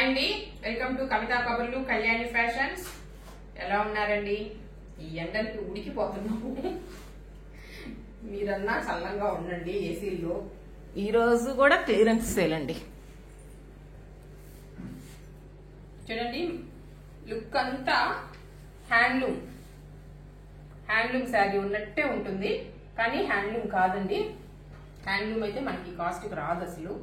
అండి, welcome to కవితా కబుర్లు Kalyani fashions. ఎలా ఉన్నారండి? ఈ ఎండలకి ఉడికిపోతున్నాము. మీరన్నా చల్లంగా ఉండండి ఏసీలో. ఈ రోజు కూడా క్లియరెన్స్ సేల్ అండి. చూడండి, లుక్ అంతా హ్యాండ్లూమ్ శారీ ఉన్నట్టే ఉంటుంది, కానీ హ్యాండ్లూమ్ కాదండి. హ్యాండ్లూమ్ అయితే మనకి కాస్ట్కి రాదు అసలు.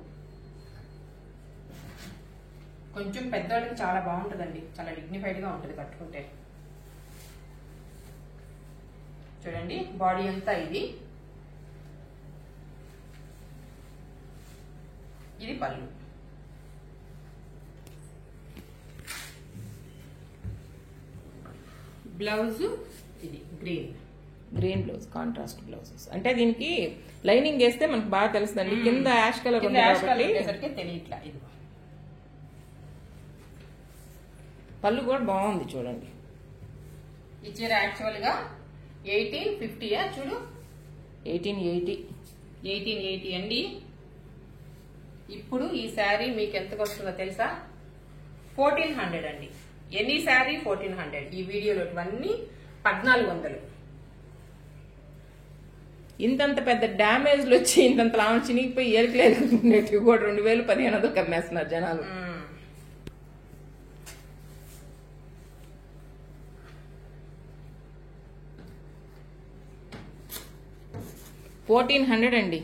కొంచెం పెద్దవాళ్ళకి చాలా బాగుంటుందండి, చాలా డిగ్నిఫైడ్ గా ఉంటుంది కట్టుకుంటే. చూడండి, బాడీ అంతా ఇది పళ్ళు. బ్లౌజ్ ఇది గ్రీన్ బ్లౌజ్, కాంట్రాస్ట్ బ్లౌజెస్. అంటే దీనికి లైనింగ్ వేస్తే మనకు బాగా తెలుస్తుందండి. కింద యాష్ కలర్ తెలియట్లా. ఇది పళ్ళు కూడా బాగుంది చూడండి. ఈ చీర యాక్చువల్ గా 1850 చూడు, 1880 అండి. ఇప్పుడు ఈ శారీ మీకు ఎంతకు వస్తుందో తెలుసా? 1400 అండి. ఎనీ శారీ 1400. ఈ వీడియోలో ఇవన్నీ 1400. ఇంతంత పెద్ద డ్యామేజ్లు వచ్చి ఇంతంత లాభం చినిగిపోయి ఏరికలేదు కూడా 2000 1500 కమ్మేస్తున్నారు జనాలు. 1400 అండి.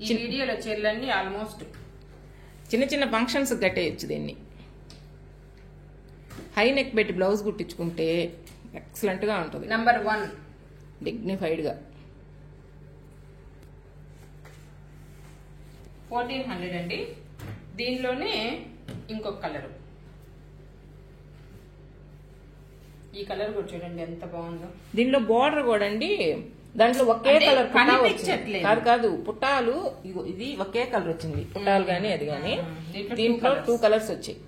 ఈ వీడియోలో చీరలన్నీ ఆల్మోస్ట్ చిన్న చిన్న ఫంక్షన్స్ కట్టేయచ్చు దీన్ని. హై నెక్ పెట్టి బ్లౌజ్ కుట్టించుకుంటే ఎక్సలెంట్ గా ఉంటుంది. నంబర్ 1 డిగ్నిఫైడ్ గా. 1400 అండి. దీనిలోనే ఇంకొక కలరు, ఈ కలర్ కూడా చూడండి ఎంత బాగుందో. దీనిలో బోర్డర్ కూడా అండి, దాంట్లో ఒకే కలర్ కాదు పుట్టాలు. ఇది ఒకే కలర్ వచ్చింది, పుట్టాలు గానీ అది గానీ. దీంట్లో 2 కలర్స్ వచ్చాయి.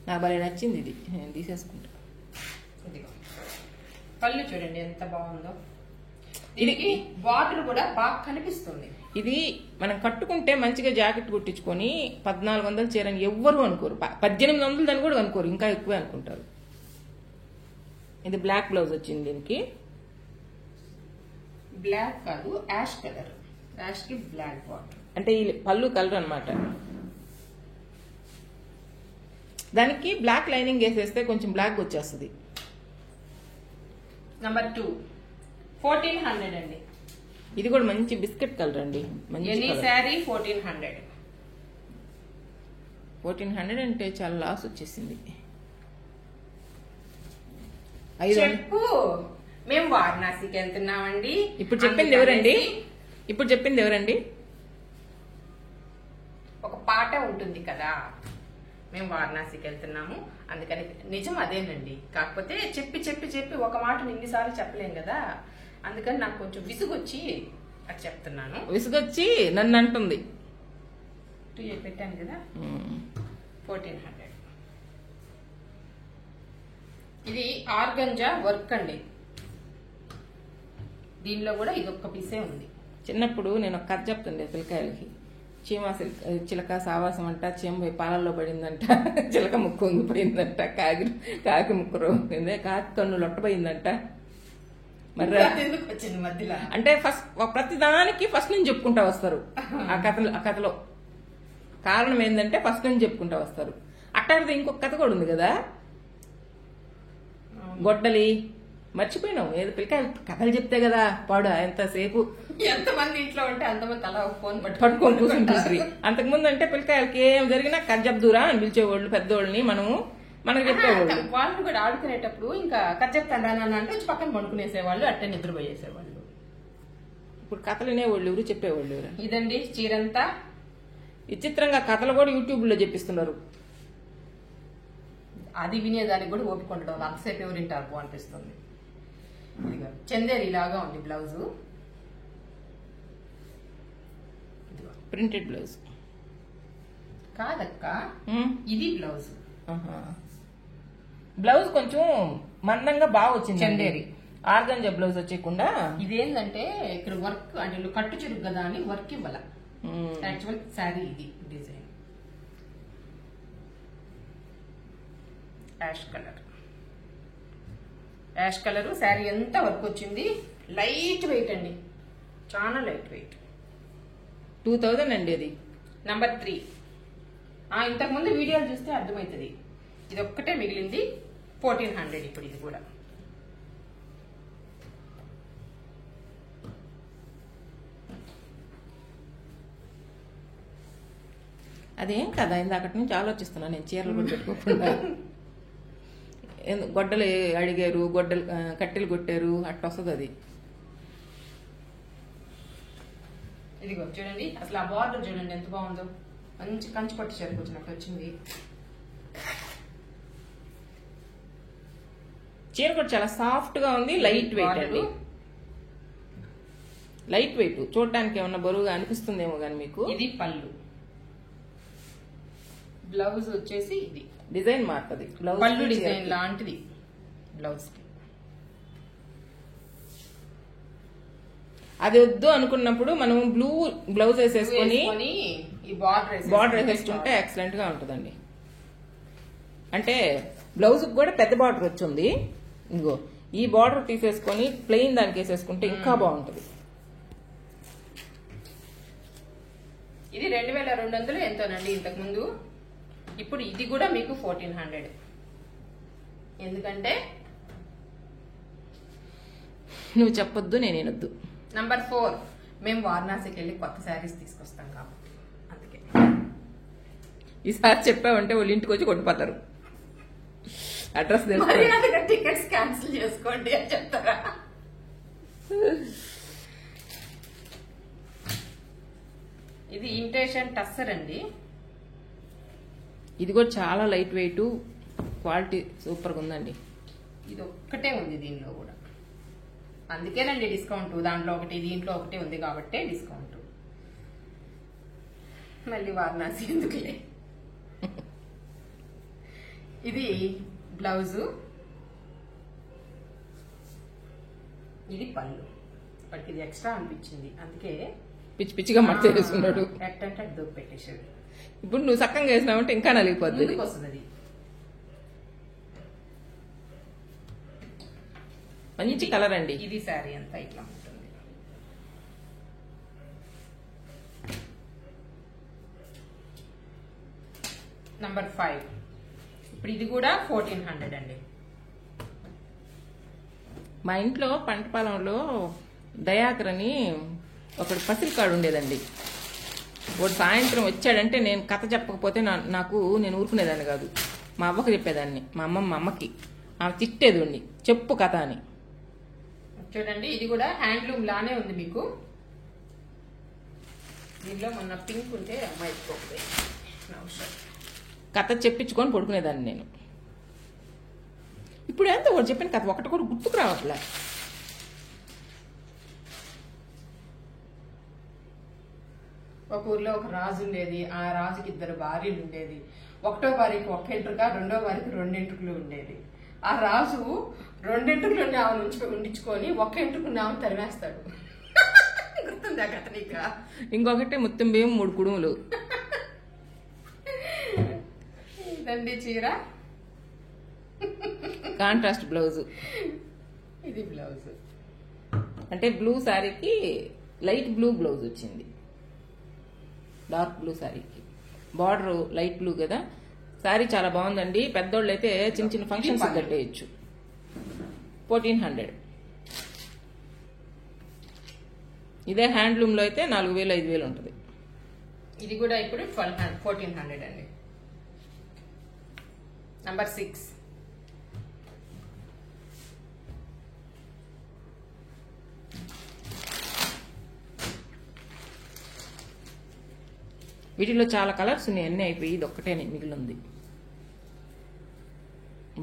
నాకు భలే నచ్చింది ఇది, నేను తీసేసుకుంటా. పళ్ళు చూడండి ఎంత బాగుందో. దీనికి బార్డర్ కూడా బాగా కనిపిస్తుంది. ఇది మనం కట్టుకుంటే మంచిగా జాకెట్ కుట్టించుకొని 1400 చీరని ఎవ్వరు అనుకోరు, 1800 దాన్ని కూడా అనుకోరు, ఇంకా ఎక్కువే అనుకుంటారు. ఇది బ్లాక్ బ్లౌజ్ వచ్చింది. దీనికి బ్లాక్ కాదు, యాష్ కలర్. యాష్ కి బ్లాక్ బార్డర్ అంటే ఈ పళ్ళు కలర్ అన్నమాట. దానికి బ్లాక్ లైనింగ్ వేసేస్తే కొంచెం బ్లాక్ వచ్చేస్తుంది. నంబర్ 2 1400 అండి. ఇది కూడా మంచి బిస్కెట్ కలర్ అండి. ఎనీ శారీ 1400. 1400 అంటే చాలా లాస్ వచ్చేసింది. చెప్పు, మేము వారణాసికి వెళ్తున్నామండి. ఇప్పుడు చెప్పింది ఎవరండి? ఒక పాట ఉంటుంది కదా, మేము వారణాసికి వెళ్తున్నాము, అందుకని నిజం అదేనండి. కాకపోతే చెప్పి ఒక మాటను ఇన్నిసార్లు చెప్పలేం కదా, అందుకని నాకు కొంచెం విసుగొచ్చి అది చెప్తున్నాను. విసుగొచ్చి నన్ను అంటుంది. పెట్టాను కదా. 1400. ఇది ఆర్గంజా వర్క్ అండి. దీనిలో కూడా ఇదొక్క పీసే ఉంది. చిన్నప్పుడు నేను ఒక కథ చెప్తుండే పిల్లకాయలకి. చిలక సావాసం అంట, చీమ పాలల్లో పడిందంట, చిలక ముక్కు వంగిపోయిందంట, కాకి ముక్కు రోగింది, కాకి కన్ను లొట్టపోయిందంట. మరి ఎందుకు వచ్చింది మధ్యలో అంటే ప్రతి దానికి ఫస్ట్ నుంచి చెప్పుకుంటా వస్తారు. ఆ కథలో కారణం ఏంటంటే ఫస్ట్ నుంచి చెప్పుకుంటా వస్తారు. అట్టాడితే ఇంకొక కథ కూడా ఉంది కదా, గొడ్డలి. మర్చిపోయినావు, ఏదో పిల్లకాయలు కథలు చెప్తే కదా పాడు. ఎంతసేపు ఎంతమంది ఇంట్లో ఉంటే అంతమంది అలా ఫోన్ పట్టుకొని కూర్చుంటుంది. అంతకుముందు అంటే పిల్లకాయలకి ఏం జరిగినా కథ చెప్దురా అని పిలిచేవాళ్ళు పెద్దోళ్ళని, మనకు చెప్పేవాళ్ళు. వాళ్ళు కూడా ఆడుకునేటప్పుడు ఇంకా కథ చెప్తాను రాను అంటే వచ్చి పక్కన పడుకునేసేవాళ్ళు, అట్టే నిద్రపోయేసేవాళ్ళు. ఇప్పుడు కథలు వినేవాళ్ళు ఎవరు, చెప్పేవాళ్ళు ఎవరు? ఇదండి చీరంతా. విచిత్రంగా కథలు కూడా యూట్యూబ్ లో చెప్పిస్తున్నారు. అది వినేదానికి కూడా ఓపిక ఉండడం, అంతసేపు ఎవరు వింటారు అనిపిస్తుంది. చందేరి లాగా ఉంది బ్లౌజ్, ప్రింటెడ్ బ్లౌజ్ కాదక్క, ఇది బ్లౌజ్. బ్లౌజ్ కొంచెం మందంగా బాగా వచ్చింది. చందేరి ఆర్గంజా బ్లౌజ్ వచ్చేయకుండా ఇదేంటంటే ఇక్కడ వర్క్ అంటే కట్టు చురుకు కదా అని వర్క్ ఇవ్వాల. యాక్చువల్ శారీ ఇది డిజైన్ యాష్ కలర్ శారీ అంతా వర్క్ వచ్చింది. లైట్ వెయిట్ అండి, చాలా లైట్ వెయిట్. 2000 అండి అది. నంబర్ 3. ఇంతకు ముందు వీడియోలు చూస్తే అర్థమవుతుంది. ఇది ఒక్కటే మిగిలింది. 1400 ఇప్పుడు ఇది కూడా. అదేం కదా, ఇందాకటి నుంచి ఆలోచిస్తున్నా నేను చీరలు కూడా పెట్టుకోకుండా. గొడ్డలు అడిగారు, గొడ్డలు కట్టెలు కొట్టారు, అట్ట వస్తుంది అది. ఇదిగో చూడండి, అసలు ఆ బార్డర్ చూడండి ఎంత బాగుందో. మంచి కంచి పట్టు చీరకు వచ్చినట్టు వచ్చింది. చీర కూడా చాలా సాఫ్ట్ గా ఉంది, లైట్ వెయిట్ అండి. లైట్ వెయిట్, చూడటానికి ఏమన్నా బరువుగా అనిపిస్తుందేమో కానీ మీకు. ఇది పళ్ళు, బ్లౌజ్ వచ్చేసి ఇది డిజైన్ మారుతుంది. పళ్ళు డిజైన్ లాంటిది బ్లౌజ్ కి. అది వద్దు అనుకున్నప్పుడు మనం బ్లూ బ్లౌజ్ వేసేసుకొని ఈ బార్డర్ వేసేసుకుంటే ఎక్సలెంట్ గా ఉంటుందండి. అంటే బ్లౌజ్ కూడా పెద్ద బార్డర్ వచ్చింది. ఇంకో ఈ బార్డర్ తీసేసుకొని ప్లెయిన్ దానికి వేసేసుకుంటే ఇంకా బాగుంటుంది. ఇది 2200 ఎంతోనండి ఇంతకు ముందు. ఇప్పుడు ఇది కూడా మీకు 1400. ఎందుకంటే నువ్వు చెప్పొద్దు, నేనేనొద్దు. నంబర్ 4, మేము వారణాసికి వెళ్ళి కొత్త శారీస్ తీసుకొస్తాం కాబట్టి అందుకే ఈసారి చెప్పావంటే వాళ్ళు ఇంటికి వచ్చి కొట్టిపోతారు. అడ్రస్ టికెట్స్ క్యాన్సిల్ చేసుకోండి అని చెప్తారా? ఇది ఇంటేషన్ టస్సర్ అండి. ఇది కూడా చాలా లైట్ వెయిట్, క్వాలిటీ సూపర్ గా ఉందండి. ఇది ఒక్కటే ఉంది దీనిలో కూడా, అందుకేనండి డిస్కౌంట్. దాంట్లో ఒకటి దీంట్లో ఒకటి ఉంది కాబట్టి డిస్కౌంట్. మళ్ళీ వారణాసి ఎందుకులే. ఇది బ్లౌజు, ఇది పళ్ళు. వాడికి ఇది ఎక్స్ట్రా అనిపించింది, అందుకే పిచ్చి పిచ్చిగా మడత వేసుకున్నాడు. ఎట్టంటే దూపు పెట్టేశాడు. ఇప్పుడు నువ్వు చక్కగా వేసినావంటే ఇంకా నలిగిపోద్ది. వస్తుంది. మంచి కలర్ అండి. ఇది శారీ అంతా ఇట్లా ఉంటుంది. నంబర్ 5. ఇప్పుడు ఇది కూడా 1400 అండి. మా ఇంట్లో పంటపాలెంలో దయాకర్ అని ఒకడు పసిరికాడు ఉండేదండి. వాడు సాయంత్రం వచ్చాడంటే నేను కథ చెప్పకపోతే నేను ఊరుకునేదాన్ని కాదు. మా అవ్వకి చెప్పేదాన్ని, మా అమ్మకి. ఆమె తిట్టేది చెప్పు కథ అని. చూడండి, ఇది కూడా హ్యాండ్లూమ్ లానే ఉంది మీకు. దీనిలో మొన్న పింక్ ఉంటే అమ్మాయి కథ చెప్పించుకొని పడుకునేదాన్ని నేను. ఇప్పుడు ఎంత వాడు చెప్పిన కథ ఒకటి కూడా గుర్తుకు రావట్లే. ఒక ఊర్లో ఒక రాజు ఉండేది. ఆ రాజుకి 2 భార్యలు ఉండేది. ఒకటో భార్యకి 1 ఎంట్రుక, రెండో భార్యకి 2 ఎంట్రుకలు ఉండేది. ఆ రాజు 2 ఎంట్రుకలు ఉండి ఆమె నుంచి ఉండించుకొని 1 ఎంట్రుకుని ఆమె తరిమేస్తాడు. గుర్తుందా కథ నీకు? ఇంకొకటి ముత్తం బియ్యం 3 కుడుములు. ఇదండి చీర, కాంట్రాస్ట్ బ్లౌజ్. ఇది బ్లౌజ్. అంటే బ్లూ శారీకి లైట్ బ్లూ బ్లౌజ్ వచ్చింది. డార్క్ బ్లూ శారీకి బార్డర్ లైట్ బ్లూ కదా. శారీ చాలా బాగుందండి. పెద్దోళ్ళు అయితే చిన్న చిన్న ఫంక్షన్స్ కట్టేయచ్చు. 1400. ఇదే హ్యాండ్లూమ్ లో అయితే 4000 5000 ఉంటుంది. ఇది కూడా ఇప్పుడు 1400 అండి. నంబర్ 6. వీటిలో చాలా కలర్స్ ఉన్నాయి, అన్నీ అయిపోయి ఇది ఒక్కటే మిగిలి ఉంది.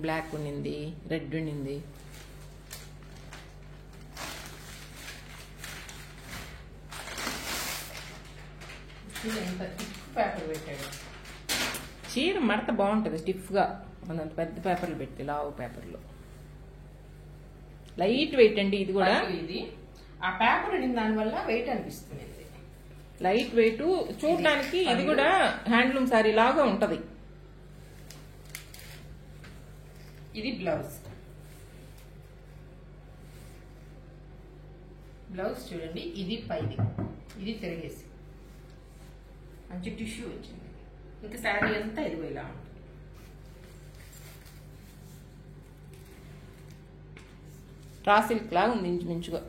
బ్లాక్ ఉన్నింది, రెడ్ ఉన్నింది. పేపర్ పెట్టాడు. చీర మడత బాగుంటుంది స్టిఫ్ గా. మనంత పెద్ద పేపర్లు పెట్టి లావు పేపర్లు. లైట్ వెయిట్ అండి ఇది కూడా. ఇది ఆ పేపర్ దాని వల్ల వెయిట్ అనిపిస్తుంది. లైట్ వెయిట్, చూడడానికి ఇది కూడా హ్యాండ్లూమ్ శారీ లాగా ఉంటది. ఇది బ్లౌజ్. బ్లౌజ్ చూడండి, ఇది పైది, ఇది తిరిగేసి మంచి టిష్యూ వచ్చింది. ఇంకా శారీ అంతా ఇదిగో ఇలా ఉంటుంది. రా సిల్క్ లాగా ఉంది ఇంచుమించుగా.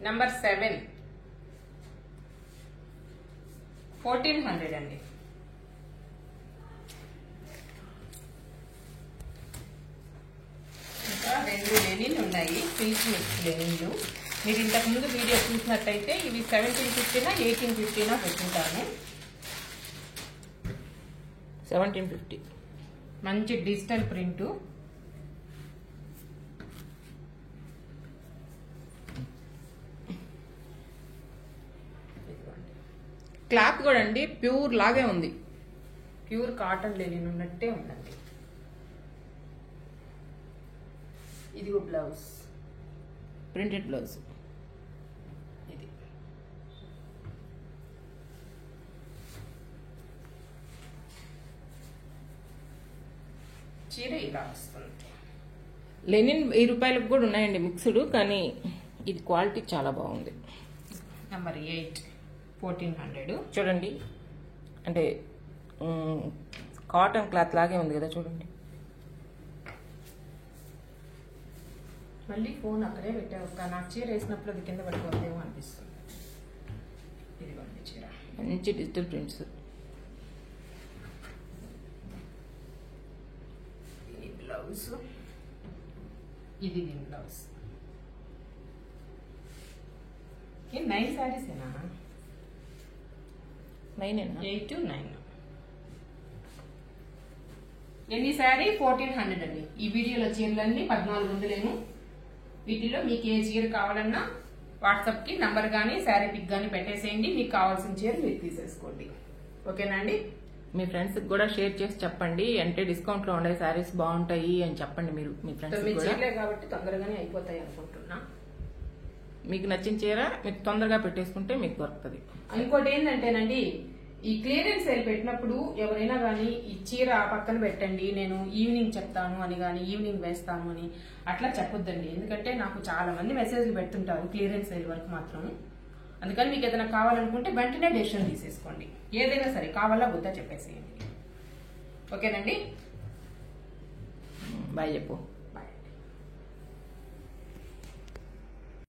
నంబర్ 7 1400 అండి. ఇంకా 2 లెనిన్ ఉన్నాయి, సిల్క్ మిక్స్ లెనిన్లు. మీరు ఇంతకు ముందు వీడియో చూసినట్టయితే ఇవి 1750 1850 పెట్టుకుంటాను. 1750. మంచి డిజిటల్ ప్రింట్. క్లాత్ కూడా అండి ప్యూర్ లాగే ఉంది. ప్యూర్ కాటన్ లెనిన్ ఉన్నట్టే ఉందండి. ఇదిగో బ్లౌజ్, ప్రింటెడ్ బ్లౌజ్. ఇది చీర ఇలా వస్తుంది. లెనిన్ 1000 రూపాయలకు కూడా ఉన్నాయండి మిక్స్డ్, కానీ ఇది క్వాలిటీ చాలా బాగుంది. నెంబర్ 8 1400. చూడండి, అంటే కాటన్ క్లాత్ లాగే ఉంది కదా, చూడండి. మళ్ళీ ఫోన్ అక్కడే పెట్టావు. నాకు చీర వేసినప్పుడు అది కింద పడిపోతేమో అనిపిస్తుంది. ఇదిగోండి చీర, మంచి డిజిటల్ ప్రింట్స్. ఇది బ్లౌజ్, ఇది దీని బ్లౌజ్. 9 శారీస్ ఏనా? 9 8 9. ఎన్ని శారీ 1400 అండి. ఈ వీడియోలో చీరలన్నీ 1400. వీటిలో మీకు ఏ చీర కావాలన్నా వాట్సాప్ కి నంబర్ గానీ శారీ పిక్ గానీ పెట్టేసేయండి. మీకు కావాల్సిన చీర మీరు తీసేసుకోండి. ఓకేనా అండి? మీ ఫ్రెండ్స్ కి కూడా షేర్ చేసి చెప్పండి, అంటే డిస్కౌంట్ లో ఉండే శారీస్ బాగుంటాయి అని చెప్పండి. మీరు మీ ఫ్రెండ్స్ 9 కూడా చీరలే కాబట్టి తొందరగానే అయిపోతాయి అనుకుంటున్నా. మీకు నచ్చిన చీర మీరు తొందరగా పెట్టేసుకుంటే మీకు దొరుకుతుంది. ఇంకోటి ఏంటంటేనండి, ఈ క్లియరెన్స్ సేల్ పెట్టినప్పుడు ఎవరైనా కానీ ఈ చీర పక్కన పెట్టండి, నేను ఈవినింగ్ చెప్తాను అని కానీ ఈవినింగ్ వేస్తాను అని అట్లా చెప్పొద్దండి. ఎందుకంటే నాకు చాలా మంది మెసేజ్లు పెడుతుంటారు క్లియరెన్స్ సేల్ వరకు మాత్రం. అందుకని మీకు ఏదైనా కావాలనుకుంటే వెంటనే డెసిషన్ తీసేసుకోండి. ఏదైనా సరే కావాలా వద్దా చెప్పేసేయండి. ఓకేనండి? బాయ్ చెప్పు.